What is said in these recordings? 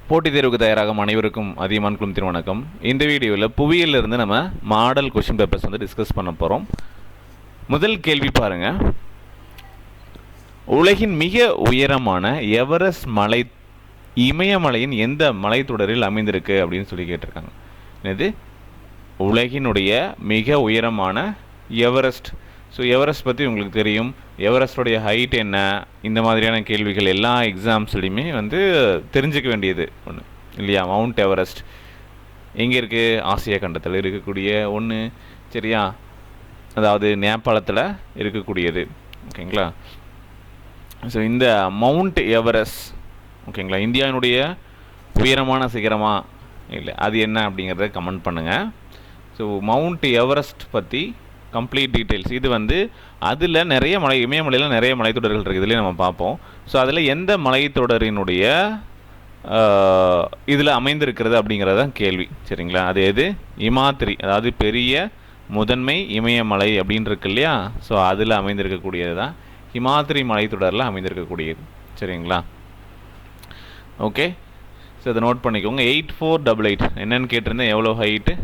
போட்டித் தேர்வுக்கு தயாராகும் அனைவருக்கும் அதியமான் குழுமத்தின் வணக்கம். இந்த வீடியோவில் புவியிலிருந்து நம்ம மாடல் கொஷின் பேப்பர்ஸ் வந்து டிஸ்கஸ் பண்ண போகிறோம். முதல் கேள்வி பாருங்கள். உலகின் மிக உயரமான எவரெஸ்ட் மலை இமயமலையின் எந்த மலைத்தொடரில் அமைந்திருக்கு அப்படின்னு சொல்லி கேட்டிருக்காங்க. இது உலகினுடைய மிக உயரமான எவரெஸ்ட். ஸோ எவரெஸ்ட் பற்றி உங்களுக்கு தெரியும். எவரெஸ்டோடைய ஹைட் என்ன, இந்த மாதிரியான கேள்விகள் எல்லா எக்ஸாம்ஸ்லையுமே வந்து தெரிஞ்சிக்க வேண்டியது ஒன்று இல்லையா. மவுண்ட் எவரெஸ்ட் எங்கே இருக்குது? ஆசியா கண்டத்தில் இருக்கக்கூடிய ஒன்று, சரியா? அதாவது நேபாளத்தில் இருக்கக்கூடியது, ஓகேங்களா. ஸோ இந்த மவுண்ட் எவரெஸ்ட், ஓகேங்களா, இந்தியாவினுடைய உயரமான சிகரமா இல்லை, அது என்ன அப்படிங்கிறத கமெண்ட் பண்ணுங்கள். ஸோ மவுண்ட் எவரெஸ்ட் பற்றி கம்ப்ளீட் டீட்டெயில்ஸ் இது வந்து அதில் நிறைய இமயமலையில் நிறைய மலைத்தொடர்கள் இருக்குது, இதுலேயே நம்ம பார்ப்போம். ஸோ அதில் எந்த மலைத்தொடரினுடைய இதில் அமைந்திருக்கிறது அப்படிங்கிறது தான் கேள்வி, சரிங்களா. அது எது? இமாத்திரி, அதாவது பெரிய முதன்மை இமயமலை அப்படின்னு இருக்கு இல்லையா. ஸோ அதில் அமைந்திருக்கக்கூடியது தான் ஹிமாத்திரி மலைத்தொடரில் அமைந்திருக்கக்கூடியது, சரிங்களா. ஓகே, ஸோ அதை நோட் பண்ணிக்கோங்க. 8488 என்னன்னு கேட்டிருந்தேன். எவ்வளோ ஹைட்டு?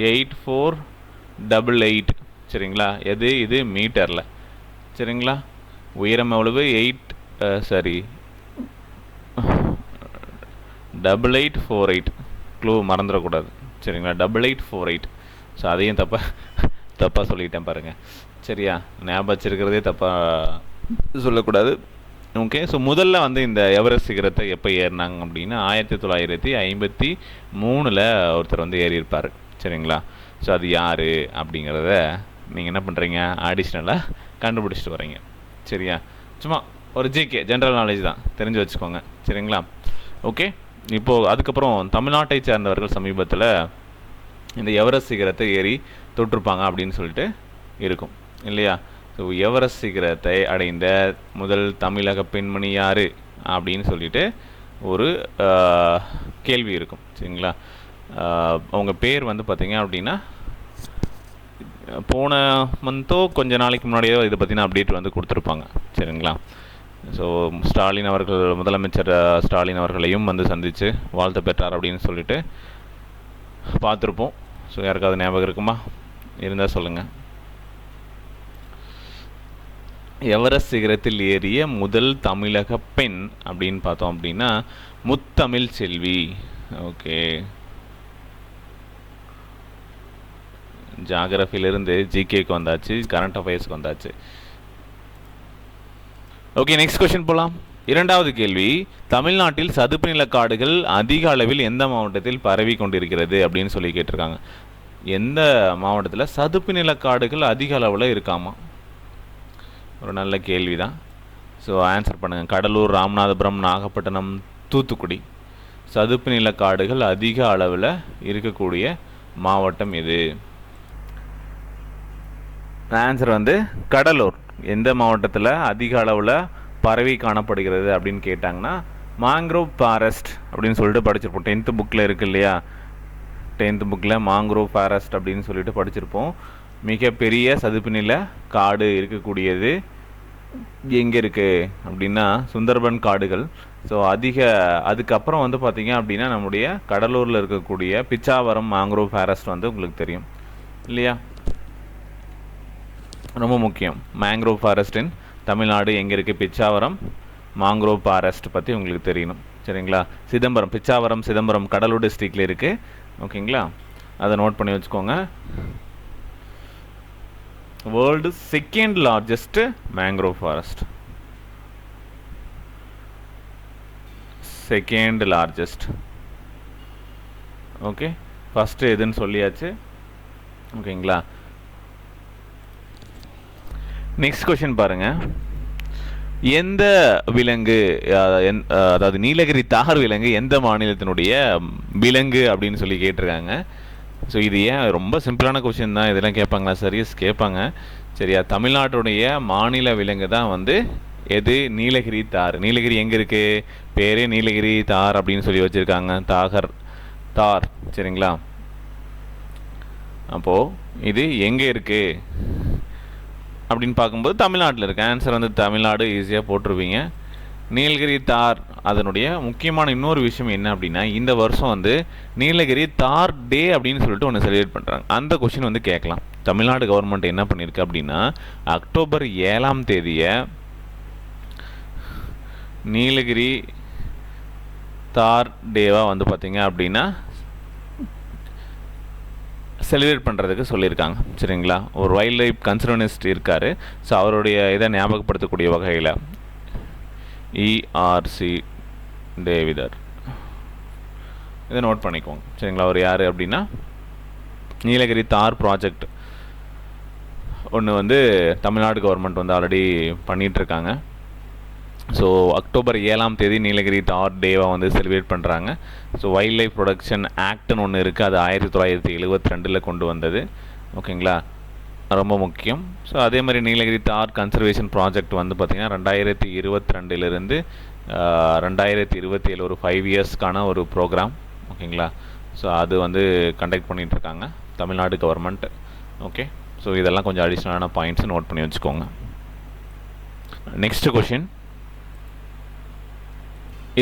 8488, சரிங்களா. எது? இது மீட்டரில், சரிங்களா. உயரம் எவ்வளவு? 8848 க்ளூ மறந்துடக்கூடாது, சரிங்களா. 8848. ஸோ அதையும் தப்பாக சொல்லிட்டேன் பாருங்கள், சரியா. ஞாபகம் வச்சிருக்கிறதே தப்பாக சொல்லக்கூடாது. ஓகே, ஸோ முதல்ல வந்து இந்த எவரெஸ்ட் சிகரத்தை எப்போ ஏறினாங்க அப்படின்னா 1953 ஒருத்தர் வந்து ஏறியிருப்பார், சரிங்களா. ஸோ அது யார் அப்படிங்கிறத நீங்கள் என்ன பண்ணுறீங்க? அடிஷ்னலாக கண்டுபிடிச்சிட்டு வரீங்க, சரியா. சும்மா ஒரு ஜிகே ஜென்ரல் நாலேஜ் தான், தெரிஞ்சு வச்சுக்கோங்க, சரிங்களா. ஓகே, இப்போது அதுக்கப்புறம் தமிழ்நாட்டை சேர்ந்தவர்கள் சமீபத்தில் இந்த எவரெஸ்ட் சிகரத்தை ஏறி தொட்டிருப்பாங்க அப்படின்னு சொல்லிட்டு இருக்கும் இல்லையா. ஸோ எவரெஸ்ட் சிகரத்தை அடைந்த முதல் தமிழக பெண்மணி யார் அப்படின்னு சொல்லிட்டு ஒரு கேள்வி இருக்கும், சரிங்களா. அவங்க பேர் வந்து பார்த்திங்க அப்படின்னா போன மந்தோ கொஞ்ச நாளைக்கு முன்னாடியே இதை பற்றின அப்டேட் வந்து கொடுத்துருப்பாங்க, சரிங்களா. ஸோ ஸ்டாலின் அவர்கள், முதலமைச்சர் ஸ்டாலின் அவர்களையும் வந்து சந்தித்து வாழ்த்து பெற்றார் அப்படின்னு சொல்லிட்டு பார்த்துருப்போம். ஸோ யாருக்காவது ஞாபகம் இருக்குமா? இருந்தால் சொல்லுங்கள். எவரெஸ்ட் சிகரத்தில் ஏறிய முதல் தமிழக பெண் அப்படின்னு பார்த்தோம் அப்படின்னா முத்தமிழ் செல்வி. ஓகே, ஜாகிரஃபிலிருந்து ஜிகேக்கு வந்தாச்சு, கரண்ட் அஃபேர்ஸ்க்கு வந்தாச்சு. ஓகே, நெக்ஸ்ட் கொஸ்டின் போகலாம். இரண்டாவது கேள்வி. தமிழ்நாட்டில் சதுப்பு நில காடுகள் அதிக அளவில் எந்த மாவட்டத்தில் பரவி கொண்டிருக்கிறது அப்படின்னு சொல்லி கேட்டிருக்காங்க. எந்த மாவட்டத்தில் சதுப்பு நில காடுகள் அதிக அளவில் இருக்காமா? ஒரு நல்ல கேள்வி தான். ஸோ ஆன்சர் பண்ணுங்கள். கடலூர், ராமநாதபுரம், நாகப்பட்டினம், தூத்துக்குடி. சதுப்பு நில காடுகள் அதிக அளவில் இருக்கக்கூடிய மாவட்டம் எது? ஆன்சர் வந்து கடலூர். எந்த மாவட்டத்தில் அதிக அளவில் பரவி காணப்படுகிறது அப்படின்னு கேட்டாங்கன்னா மாங்க்ரோவ் ஃபாரஸ்ட் அப்படின்னு சொல்லிட்டு படிச்சிருப்போம். 10th புக்கில் இருக்குது இல்லையா. 10th புக்கில் மாங்க்ரோவ் ஃபாரஸ்ட் அப்படின்னு சொல்லிட்டு படிச்சிருப்போம். மிகப்பெரிய சதுப்பு நில காடு இருக்கக்கூடியது எங்கே இருக்குது அப்படின்னா சுந்தர்பன் காடுகள். ஸோ அதுக்கப்புறம் வந்து பார்த்திங்க அப்படின்னா நம்முடைய கடலூரில் இருக்கக்கூடிய பிச்சாவரம் மாங்க்ரோவ் ஃபாரஸ்ட் வந்து உங்களுக்கு தெரியும் இல்லையா. ரொம்ப முக்கியம். மேங்க்ரோவ் ஃபாரஸ்டின் தமிழ்நாடு எங்கே இருக்குது? பிச்சாவரம் மாங்க்ரோவ் ஃபாரஸ்ட் பற்றி உங்களுக்கு தெரியணும், சரிங்களா. சிதம்பரம், பிச்சாவரம் சிதம்பரம் கடலூர் டிஸ்ட்ரிக்டில் இருக்குது, ஓகேங்களா. அதை நோட் பண்ணி வச்சுக்கோங்க. World second largest mangrove forest, second largest. Okay, first எதுன்னு சொல்லியாச்சு, ஓகேங்களா. நெக்ஸ்ட் கொஸ்டின் பாருங்கள். எந்த விலங்கு, அதாவது நீலகிரி தார் விலங்கு எந்த மாநிலத்தினுடைய விலங்கு அப்படின்னு சொல்லி கேட்டிருக்காங்க. ஸோ இது ஏன் ரொம்ப சிம்பிளான கொஸ்டின் தான், இதெல்லாம் கேட்பாங்களா? சரியஸ் கேட்பாங்க, சரியா. தமிழ்நாட்டுடைய மாநில விலங்கு தான் வந்து எது? நீலகிரி தார். நீலகிரி எங்கே இருக்குது? பேரே நீலகிரி தார் அப்படின்னு சொல்லி வச்சுருக்காங்க. தார், சரிங்களா. அப்போது இது எங்கே இருக்குது அப்படின்னு பார்க்கும்போது தமிழ்நாட்டில் இருக்குது. ஆன்சர் வந்து தமிழ்நாடு ஈஸியாக போட்டிருப்பீங்க. நீலகிரி தார் அதனுடைய முக்கியமான இன்னொரு விஷயம் என்ன அப்படின்னா, இந்த வருஷம் வந்து நீலகிரி தார் டே அப்படின்னு சொல்லிட்டு ஒன்று செலிப்ரேட் பண்ணுறாங்க. அந்த கொஷின் வந்து கேட்கலாம். தமிழ்நாடு கவர்மெண்ட் என்ன பண்ணியிருக்கு அப்படின்னா, அக்டோபர் 7ஆம் தேதியை நீலகிரி தார் டேவாக வந்து பார்த்திங்க அப்படின்னா செலிப்ரேட் பண்ணுறதுக்கு சொல்லியிருக்காங்க. சரிங்களா? ஒரு வைல்ட் லைஃப் கன்சர்வனிஸ்ட் இருக்கார். ஸோ அவருடைய இதை ஞாபகப்படுத்தக்கூடிய வகையில் ERC டேவிடர் இதை நோட் பண்ணிக்குவோங்க. சரிங்களா? அவர் யார் அப்படின்னா, நீலகிரி தார் ப்ராஜெக்ட் ஒன்று வந்து தமிழ்நாடு கவர்மெண்ட் வந்து ஆல்ரெடி பண்ணிகிட்ருக்காங்க. ஸோ அக்டோபர் 7ஆம் தேதி நீலகிரி தார் டேவாக வந்து செலிப்ரேட் பண்ணுறாங்க. ஸோ வைல்ட் லைஃப் ப்ரொடக்ஷன் ஆக்ட்னு ஒன்று இருக்குது. அது 1972 கொண்டு வந்தது. ஓகேங்களா? ரொம்ப முக்கியம். ஸோ அதே மாதிரி நீலகிரி தார் கன்சர்வேஷன் ப்ராஜெக்ட் வந்து பார்த்திங்கன்னா 2022 2027 ஒரு 5 இயர்ஸ்க்கான ஒரு ப்ரோக்ராம். ஓகேங்களா? ஸோ அது வந்து கண்டக்ட் பண்ணிகிட்ருக்காங்க தமிழ்நாடு கவர்மெண்ட். ஓகே, ஸோ இதெல்லாம் கொஞ்சம் அடிஷ்னலான பாயிண்ட்ஸ் நோட் பண்ணி வச்சுக்கோங்க. நெக்ஸ்ட் கொஷின்,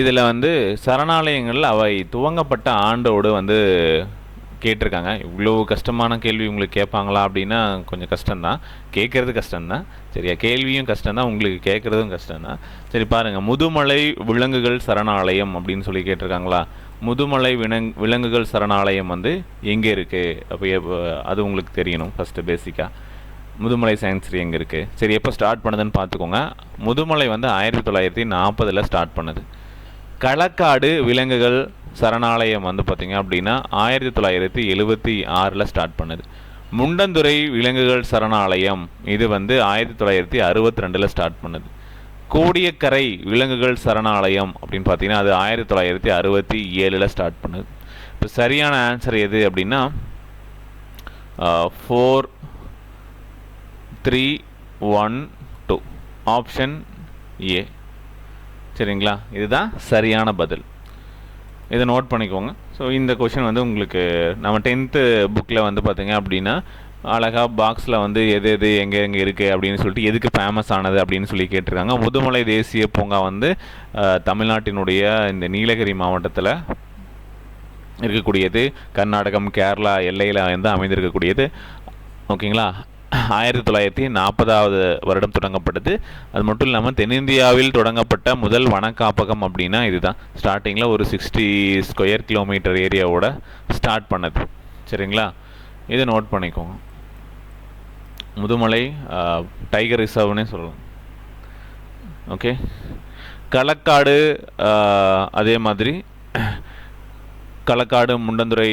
இதில் வந்து சரணாலயங்கள் அவை துவங்கப்பட்ட ஆண்டோடு வந்து கேட்டிருக்காங்க. இவ்வளோ கஷ்டமான கேள்வி உங்களுக்கு கேட்பாங்களா அப்படின்னா கொஞ்சம் கஷ்டம்தான். கேட்குறது கஷ்டம்தான். சரியா? கேள்வியும் கஷ்டம்தான், உங்களுக்கு கேட்குறதும் கஷ்டம்தான். சரி பாருங்கள், முதுமலை விலங்குகள் சரணாலயம் அப்படின்னு சொல்லி கேட்டிருக்காங்களா? முதுமலை விலங்குகள் சரணாலயம் வந்து எங்கே இருக்குது? அப்போ அது உங்களுக்கு தெரியணும் ஃபஸ்ட்டு பேசிக்காக. முதுமலை சாங்சுரி எங்கே இருக்குது? சரி, எப்போ ஸ்டார்ட் பண்ணுதுன்னு பார்த்துக்கோங்க. முதுமலை வந்து 1940 ஸ்டார்ட் பண்ணுது. களக்காடு விலங்குகள் சரணாலயம் வந்து பார்த்திங்க அப்படின்னா 1976 ஸ்டார்ட் பண்ணுது. முண்டந்துறை விலங்குகள் சரணாலயம் இது வந்து 1962 ஸ்டார்ட் பண்ணுது. கோடியக்கரை விலங்குகள் சரணாலயம் அப்படின்னு பார்த்தீங்கன்னா அது 1967 ஸ்டார்ட் பண்ணுது. இப்போ சரியான ஆன்சர் எது அப்படின்னா 4, 3, 1, 2 ஆப்ஷன் ஏ. சரிங்களா? இதுதான் சரியான பதில். இதை நோட் பண்ணிக்கோங்க. ஸோ இந்த கொஷின் வந்து உங்களுக்கு நம்ம 10th புக்கில் வந்து பார்த்திங்க அப்படின்னா அழகாக பாக்ஸில் வந்து எது எது எங்கே எங்கே இருக்குது அப்படின்னு சொல்லிட்டு எதுக்கு ஃபேமஸ் ஆனது அப்படின்னு சொல்லி கேட்டிருக்காங்க. முதுமலை தேசிய பூங்கா வந்து தமிழ்நாட்டினுடைய இந்த நீலகிரி மாவட்டத்தில் இருக்கக்கூடியது. கர்நாடகம் கேரளா எல்லையில் வந்து அமைந்திருக்கக்கூடியது. ஓகேங்களா? 1940 வருடம் தொடங்கப்பட்டது. அது மட்டும் இல்லாமல் தென்னிந்தியாவில் தொடங்கப்பட்ட முதல் வனக்காப்பகம் அப்படின்னா இதுதான். ஸ்டார்டிங்கில் ஒரு 60 ஸ்கொயர் கிலோமீட்டர் ஏரியாவோட ஸ்டார்ட் பண்ணது. சரிங்களா? இதை நோட் பண்ணிக்கோங்க. முதுமலை டைகர் ரிசர்வ்னே சொல்லலாம். ஓகே, களக்காடு அதே மாதிரி களக்காடு முண்டந்துறை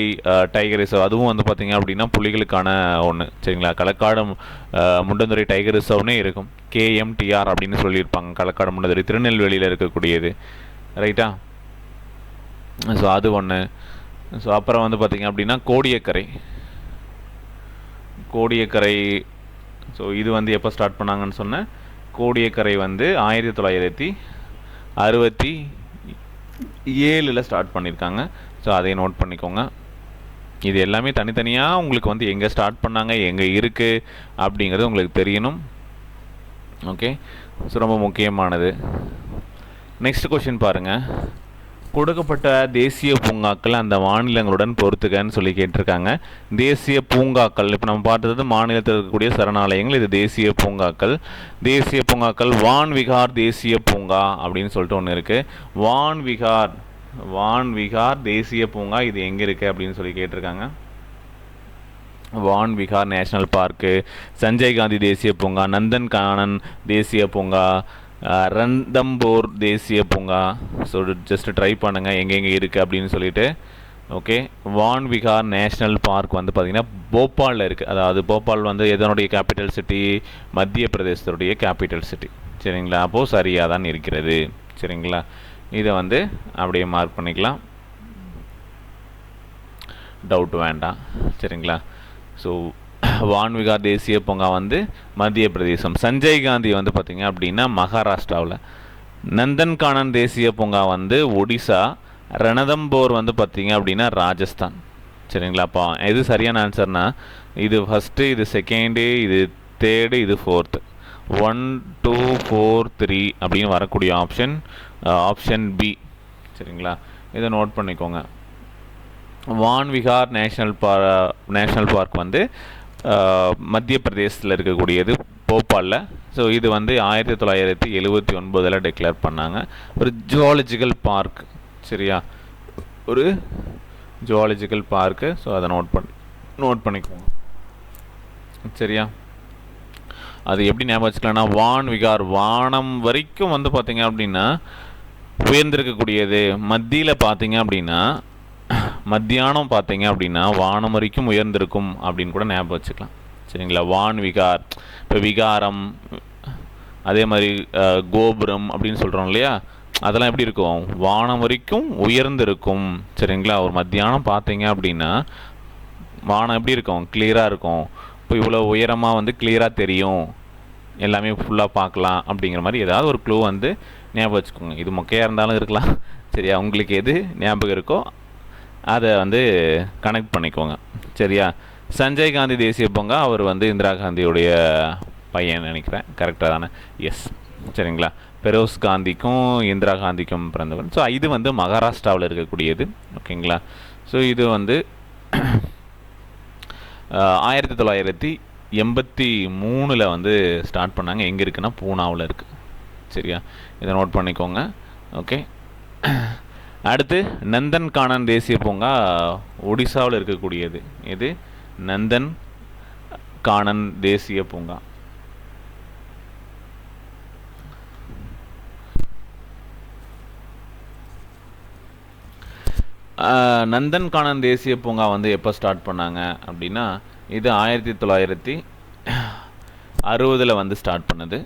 டைகர் ரிசர்வ் அதுவும் வந்து பார்த்திங்க அப்படின்னா புலிகளுக்கான ஒன்று. சரிங்களா? களக்காடு முண்டந்துறை டைகர் ரிசர்வ்னே இருக்கும். KMTR அப்படின்னு சொல்லியிருப்பாங்க. களக்காடு முண்டந்துறை திருநெல்வேலியில் இருக்கக்கூடியது. ரைட்டா? ஸோ அது ஒன்று. ஸோ அப்புறம் வந்து பார்த்திங்க அப்படின்னா கோடியக்கரை. ஸோ இது வந்து எப்போ ஸ்டார்ட் பண்ணாங்கன்னு சொன்னேன். கோடியக்கரை வந்து 1967 ஸ்டார்ட் பண்ணியிருக்காங்க. ஸோ அதை நோட் பண்ணிக்கோங்க. இது எல்லாமே தனித்தனியாக உங்களுக்கு வந்து எங்கே ஸ்டார்ட் பண்ணாங்க, எங்கே இருக்குது அப்படிங்கிறது உங்களுக்கு தெரியணும். ஓகே, ஸோ ரொம்ப முக்கியமானது. நெக்ஸ்ட் கொஷின் பாருங்கள். கொடுக்கப்பட்ட தேசிய பூங்காக்கள் அந்த மாநிலங்களுடன் பொறுத்துக்கன்னு சொல்லி கேட்டிருக்காங்க. தேசிய பூங்காக்கள் இப்போ நம்ம பார்த்தது மாநிலத்தில் இருக்கக்கூடிய சரணாலயங்கள். இது தேசிய பூங்காக்கள். தேசிய பூங்காக்கள் வான் விகார் தேசிய பூங்கா அப்படின்னு சொல்லிட்டு ஒன்று இருக்குது. வான் விகார் தேசிய பூங்கா இது எங்கே இருக்குது அப்படின்னு சொல்லி கேட்டிருக்காங்க. வான் விகார் நேஷ்னல் பார்க்கு, சஞ்சய் காந்தி தேசிய பூங்கா, நந்தன் கானன் தேசிய பூங்கா, ரந்தம்போர் தேசிய பூங்கா. ஸோ ஜஸ்ட் ட்ரை பண்ணுங்கள் எங்கெங்கே இருக்குது அப்படின்னு சொல்லிட்டு. ஓகே, வான் விகார் நேஷ்னல் பார்க் வந்து பார்த்திங்கன்னா போபாலில் இருக்குது. அதாவது போபால் வந்து எதனுடைய கேபிட்டல் சிட்டி? மத்திய பிரதேசத்துடைய கேபிட்டல் சிட்டி. சரிங்களா? அப்போது சரியாக தான் இருக்கிறது. சரிங்களா? இதை வந்து அப்படியே மார்க் பண்ணிக்கலாம், டவுட் வேண்டாம். சரிங்களா? ஸோ வான் விகார் தேசிய பூங்கா வந்து மத்திய பிரதேசம். சஞ்சய் காந்தி வந்து பார்த்திங்க அப்படின்னா மகாராஷ்டிராவில். நந்தன்கானன் தேசிய பூங்கா வந்து ஒடிசா. ரணதம்போர் வந்து பார்த்திங்க அப்படின்னா ராஜஸ்தான். சரிங்களா? அப்போ எது சரியான ஆன்சர்னா இது ஃபஸ்ட்டு, இது செகண்டு, இது தேர்டு, இது ஃபோர்த்து. 1, 2, 4, 3 அப்படின்னு வரக்கூடிய ஆப்ஷன் ஆப்ஷன் பி. சரிங்களா, இதை நோட் பண்ணிக்கோங்க. வான்விகார் நேஷ்னல் பார்க் வந்து மத்திய பிரதேசத்தில் இருக்கக்கூடியது, போபாலில். ஸோ இது வந்து 1979 டிக்ளேர் பண்ணாங்க. ஒரு ஜுவாலஜிக்கல் பார்க். சரியா, ஒரு ஜுவாலஜிக்கல் பார்க்கு. ஸோ அதை நோட் பண்ணிக்கோங்க. சரியா, அது எப்படி ஞாபகம் வச்சுக்கலாம்னா, வான்விகார் வானம் வரைக்கும் வந்து பார்த்தீங்க அப்படின்னா உயர்ந்திருக்கக்கூடியது. மத்தியில் பார்த்தீங்க அப்படின்னா மத்தியானம் பார்த்தீங்க அப்படின்னா வானம் வரைக்கும் உயர்ந்திருக்கும் அப்படின்னு கூட ஞாபகம் வச்சுக்கலாம். சரிங்களா, வான்விகார். இப்போ விகாரம், அதே மாதிரி கோபுரம் அப்படின்னு சொல்கிறோம் இல்லையா, அதெல்லாம் எப்படி இருக்கும், வானம் வரைக்கும் உயர்ந்திருக்கும். சரிங்களா, ஒரு மத்தியானம் பார்த்தீங்க அப்படின்னா வானம் எப்படி இருக்கும், கிளியராக இருக்கும். இப்போ இவ்வளோ உயரமாக வந்து கிளியராக தெரியும், எல்லாமே ஃபுல்லாக பார்க்கலாம் அப்படிங்கிற மாதிரி ஏதாவது ஒரு க்ளூ வந்து ஞாபகம் வச்சுக்கோங்க. இது மொக்கையாக இருந்தாலும் இருக்கலாம். சரியா, உங்களுக்கு எது ஞாபகம் இருக்கோ அதை வந்து கனெக்ட் பண்ணிக்கோங்க. சரியா, சஞ்சய் காந்தி தேசிய பூங்கா, அவர் வந்து இந்திரா காந்தியுடைய பையன் நினைக்கிறேன். கரெக்டாக தானே? எஸ். சரிங்களா, பெரோஸ் காந்திக்கும் இந்திரா காந்திக்கும் பிறந்தவர். ஸோ இது வந்து மகாராஷ்டிராவில் இருக்கக்கூடியது. ஓகேங்களா, ஸோ இது வந்து 1983 வந்து ஸ்டார்ட் பண்ணாங்க. எங்கே இருக்குன்னா பூனாவில் இருக்குது. சரியா, இதை நோட் பண்ணிக்கோங்க. ஓகே, அடுத்து நந்தன் கானன் தேசிய பூங்கா ஒடிசாவில் இருக்கக்கூடியது. இது நந்தன் கானன் தேசிய பூங்கா. நந்தன் கானன் தேசிய பூங்கா வந்து எப்போ ஸ்டார்ட் பண்ணாங்க அப்படின்னா, இது 1960 வந்து ஸ்டார்ட் பண்ணுது.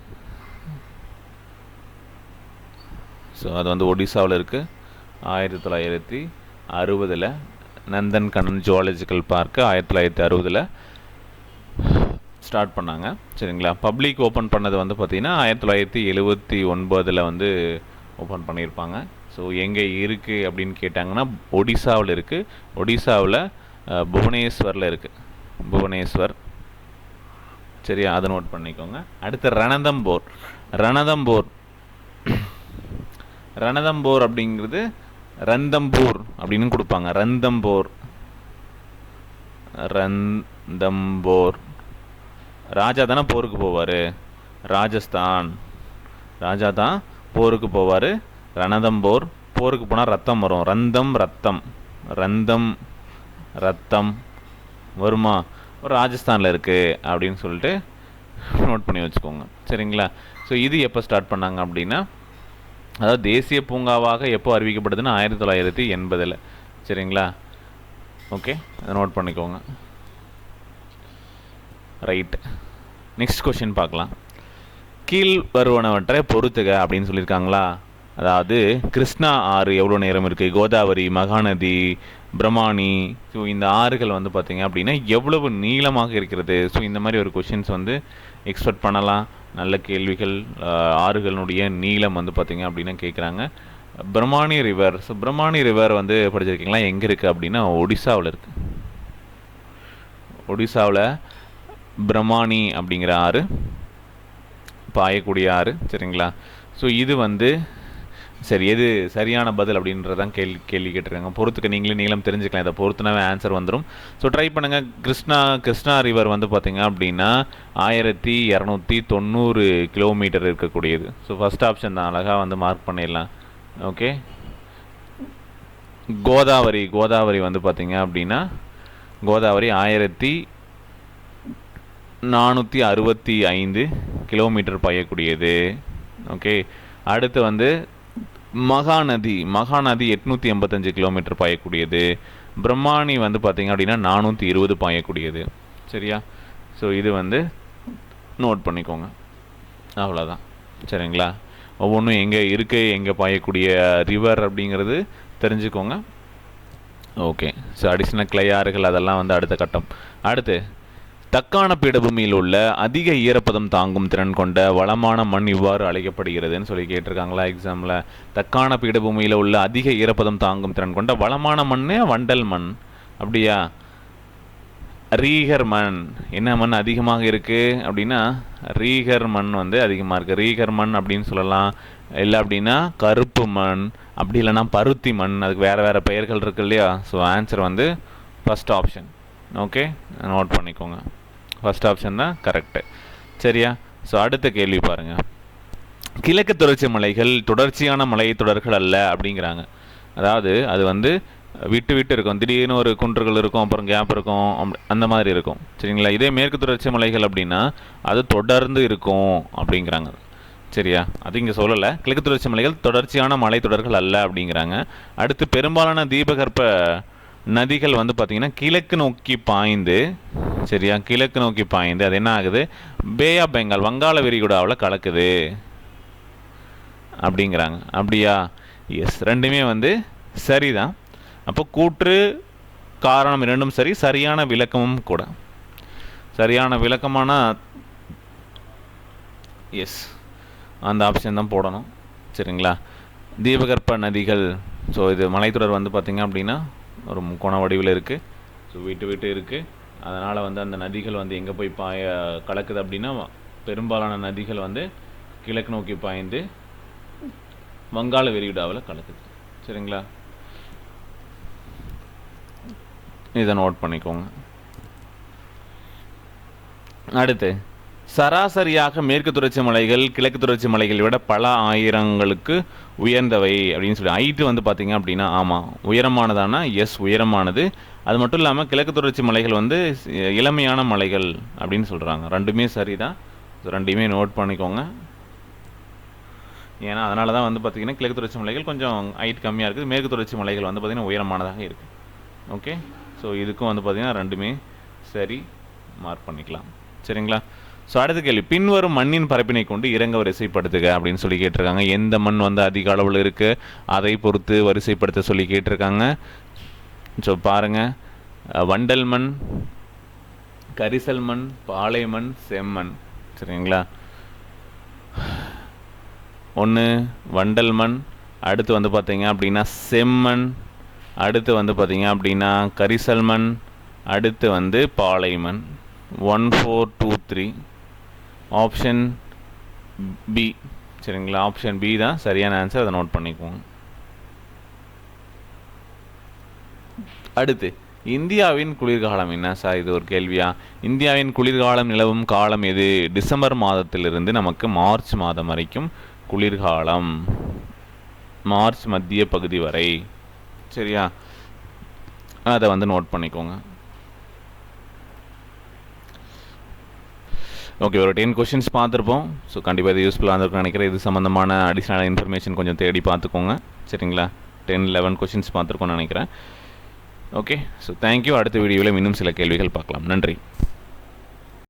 ஸோ அது வந்து ஒடிசாவில் இருக்குது. 1960 Nandan Kannan zoological park 1960 start பண்ணாங்க. சரிங்களா, பப்ளிக் ஓப்பன் பண்ணது வந்து பார்த்திங்கன்னா 1979 வந்து ஓப்பன் பண்ணியிருப்பாங்க. ஸோ எங்கே இருக்குது அப்படின்னு கேட்டாங்கன்னா ஒடிசாவில் இருக்குது. ஒடிசாவில் புவனேஸ்வரில் இருக்குது. புவனேஸ்வர். சரியா, அதை நோட் பண்ணிக்கோங்க. அடுத்து ரணதம்போர் அப்படிங்கிறது ரந்தம்பூர் அப்படின்னு கொடுப்பாங்க. ரந்தம்போர். ராஜா தானே போருக்கு போவார், ராஜஸ்தான் ராஜா தான் போருக்கு போவார். ரணதம்போர், போருக்கு போனால் ரத்தம் வரும். ரந்தம் ரத்தம் வருமா, ஒரு ராஜஸ்தானில் இருக்குது அப்படின்னு சொல்லிட்டு நோட் பண்ணி வச்சுக்கோங்க. சரிங்களா, ஸோ இது எப்போ ஸ்டார்ட் பண்ணாங்க அப்படின்னா, அதாவது தேசிய பூங்காவாக எப்போ அறிவிக்கப்படுதுன்னா 1980. சரிங்களா, ஓகே, அதை நோட் பண்ணிக்கோங்க. ரைட், நெக்ஸ்ட் கொஷின் பார்க்கலாம். கீழ் வருவனவற்றை பொறுத்துக அப்படின்னு சொல்லியிருக்காங்களா. அதாவது கிருஷ்ணா ஆறு எவ்வளோ நேரம் இருக்குது, கோதாவரி, மகாநதி, பிரம்மாணி. ஸோ இந்த ஆறுகள் வந்து பார்த்திங்க அப்படின்னா எவ்வளவு நீளமாக இருக்கிறது. ஸோ இந்த மாதிரி ஒரு கொஷின்ஸ் வந்து எக்ஸ்பெக்ட் பண்ணலாம். நல்ல கேள்விகள். ஆறுகளுடைய நீளம் வந்து பார்த்திங்க அப்படின்னா கேட்குறாங்க. Brahmani river. So Brahmani river வந்து படிச்சிருக்கீங்களா, எங்கே இருக்குது அப்படின்னா ஒடிசாவில் இருக்குது. ஒடிசாவில் பிரம்மாணி அப்படிங்கிற ஆறு பாயக்கூடிய ஆறு. சரிங்களா, ஸோ இது வந்து சரி, எது சரியான பதில் அப்படின்றதான் கேள்வி கேட்டிருக்காங்க. பொறுத்துக்க நீங்களே நீளம் தெரிஞ்சுக்கலாம். இதை பொறுத்துனாவே ஆன்சர் வந்துடும். ஸோ ட்ரை பண்ணுங்கள். கிருஷ்ணா ரிவர் வந்து பார்த்திங்க அப்படின்னா 1290 கிலோமீட்டர் இருக்கக்கூடியது. ஸோ ஃபஸ்ட் ஆப்ஷன் தான், அழகாக வந்து மார்க் பண்ணிடலாம். ஓகே, கோதாவரி வந்து பார்த்திங்க அப்படின்னா கோதாவரி 1465 கிலோமீட்டர் பாயக்கூடியது. ஓகே, அடுத்து வந்து மகாநதி 885 கிலோமீட்டர் பாயக்கூடியது. பிரம்மாணி வந்து பார்த்திங்க அப்படின்னா 420 பாயக்கூடியது. சரியா, ஸோ இது வந்து நோட் பண்ணிக்கோங்க. அவ்வளோதான். சரிங்களா, ஒவ்வொன்றும் எங்கே இருக்குது, எங்கே பாயக்கூடிய ரிவர் அப்படிங்கிறது தெரிஞ்சுக்கோங்க. ஓகே, ஸோ அடிஷ்னல் கிளையாறுகள் அதெல்லாம் வந்து அடுத்த கட்டம். அடுத்து தக்கான பீடபூமியில் உள்ள அதிக ஈரப்பதம் தாங்கும் திறன் கொண்ட வளமான மண் இவ்வாறு அழைக்கப்படுகிறதுன்னு சொல்லி கேட்டிருக்காங்களா எக்ஸாமில். தக்கான பீடபூமியில் உள்ள அதிக ஈரப்பதம் தாங்கும் திறன் கொண்ட வளமான மண் வண்டல் மண். அப்படியா, ரீகர் மண். என்ன மண் அதிகமாக இருக்குது அப்படின்னா ரீகர் மண் வந்து அதிகமாக இருக்குது. ரீகர் மண் அப்படின்னு சொல்லலாம். இல்லை அப்படின்னா கருப்பு மண், அப்படி இல்லைன்னா பருத்தி மண், அதுக்கு வேறு வேறு பெயர்கள் இருக்குது இல்லையா. ஸோ ஆன்சர் வந்து ஃபஸ்ட் ஆப்ஷன். ஓகே, நோட் பண்ணிக்கோங்க. ஃபஸ்ட் ஆப்ஷன் தான் கரெக்டு. சரியா? ஸோ அடுத்த கேள்வி பாருங்கள். கிழக்கு தொடர்ச்சி மலைகள் தொடர்ச்சியான மலைத்தொடர்கள் அல்ல அப்படிங்கிறாங்க. அதாவது அது வந்து விட்டு விட்டு இருக்கும், திடீர்னு ஒரு குன்றுகள் இருக்கும், அப்புறம் கேப் இருக்கும், அந்த மாதிரி இருக்கும். சரிங்களா? இதே மேற்கு தொடர்ச்சி மலைகள் அப்படின்னா அது தொடர்ந்து இருக்கும் அப்படிங்கிறாங்க. சரியா? அது இங்கே சொல்லலை. கிழக்கு தொடர்ச்சி மலைகள் தொடர்ச்சியான மலைத்தொடர்கள் அல்ல அப்படிங்கிறாங்க. அடுத்து பெரும்பாலான தீபகற்ப நதிகள் வந்து பார்த்திங்கன்னா கிழக்கு நோக்கி பாய்ந்து, சரியா, கிழக்கு நோக்கி பாய்ந்து அது என்ன ஆகுது, பே ஆஃப் பெங்கால், வங்காள விரிகுடாவில் கலக்குது அப்படிங்கிறாங்க. அப்படியா? எஸ், ரெண்டுமே வந்து சரிதான். அப்போ கூற்று காரணம் இரண்டும் சரி, சரியான விளக்கமும் கூட. சரியான விளக்கமான எஸ், அந்த ஆப்ஷன் தான் போடணும். சரிங்களா? தீபகற்ப நதிகள், ஸோ இது மலைத்தொடர் வந்து பார்த்திங்க அப்படின்னா ஒரு முக்கோண வடிவில் இருக்குது. ஸோ விட்டு விட்டு இருக்குது. அதனால் வந்து அந்த நதிகள் வந்து எங்கே போய் கலக்குது அப்படின்னா பெரும்பாலான நதிகள் வந்து கிழக்கு நோக்கி பாய்ந்து வங்காள விரிகுடாவில் கலக்குது. சரிங்களா? இதை நோட் பண்ணிக்கோங்க. அடுத்து, சராசரியாக மேற்கு தொடர்ச்சி மலைகள் கிழக்கு தொடர்ச்சி மலைகளை விட பல ஆயிரங்களுக்கு உயர்ந்தவை அப்படின்னு சொல்லி ஹைட்டு வந்து பார்த்திங்க அப்படின்னா ஆமாம் உயரமானதானா எஸ் உயரமானது. அது மட்டும் இல்லாமல் கிழக்கு தொடர்ச்சி மலைகள் வந்து இளமையான மலைகள் அப்படின்னு சொல்கிறாங்க. ரெண்டுமே சரி தான். ரெண்டையுமே நோட் பண்ணிக்கோங்க. ஏன்னா அதனால தான் வந்து பார்த்திங்கன்னா கிழக்கு தொடர்ச்சி மலைகள் கொஞ்சம் ஹைட் கம்மியாக இருக்குது, மேற்கு தொடர்ச்சி மலைகள் வந்து பார்த்திங்கன்னா உயரமானதாக இருக்குது. ஓகே, ஸோ இதுக்கும் வந்து பார்த்திங்கன்னா ரெண்டுமே சரி, மார்க் பண்ணிக்கலாம். சரிங்களா? ஸோ அடுத்த கேள்வி, பின்வரும் மண்ணின் பரப்பினை கொண்டு இறங்க வரிசைப்படுத்துக அப்படின்னு சொல்லி கேட்டிருக்காங்க. எந்த மண் வந்து அதிக அளவில் இருக்குது அதை பொறுத்து வரிசைப்படுத்த சொல்லி கேட்டிருக்காங்க. ஸோ பாருங்கள், வண்டல் மண், கரிசல் மண், பாலை மண், செம்மண். சரிங்களா? ஒன்று வண்டல் மண், அடுத்து வந்து பார்த்திங்க அப்படின்னா செம்மண், அடுத்து வந்து பார்த்திங்க அப்படின்னா கரிசல் மண், அடுத்து வந்து பாலை மண். 1 4 2 3 ஆப்ஷன் பி. சரிங்களா? ஆப்ஷன் பி தான் சரியான ஆன்சர். அதை நோட் பண்ணிக்குவோங்க. அடுத்து, இந்தியாவின் குளிர்காலம் என்ன சார்? இது ஒரு கேள்வியா? இந்தியாவின் குளிர்காலம் நிலவும் காலம் எது? டிசம்பர் மாதத்திலிருந்து நமக்கு மார்ச் மாதம் வரைக்கும் குளிர்காலம், மார்ச் மத்திய பகுதி வரை. சரியா? அதை வந்து நோட் பண்ணிக்கோங்க. ஓகே, ஒரு 10 கொஷின்ஸ் பார்த்துருப்போம். ஸோ கண்டிப்பாக இது யூஸ்ஃபுல்லாக இருந்திருக்குன்னு நினைக்கிறேன். இது சம்மந்தமான அடிஷ்னல் இன்ஃபர்மேஷன் கொஞ்சம் தேடி பார்த்துக்கோங்க. சரிங்களா? 10-11 கொஷின்ஸ் பார்த்துருக்கோன்னு நினைக்கிறேன். Okay, so thank you. அடுத்த வீடியோவில் இன்னும் சில கேள்விகள் பார்க்கலாம். நன்றி.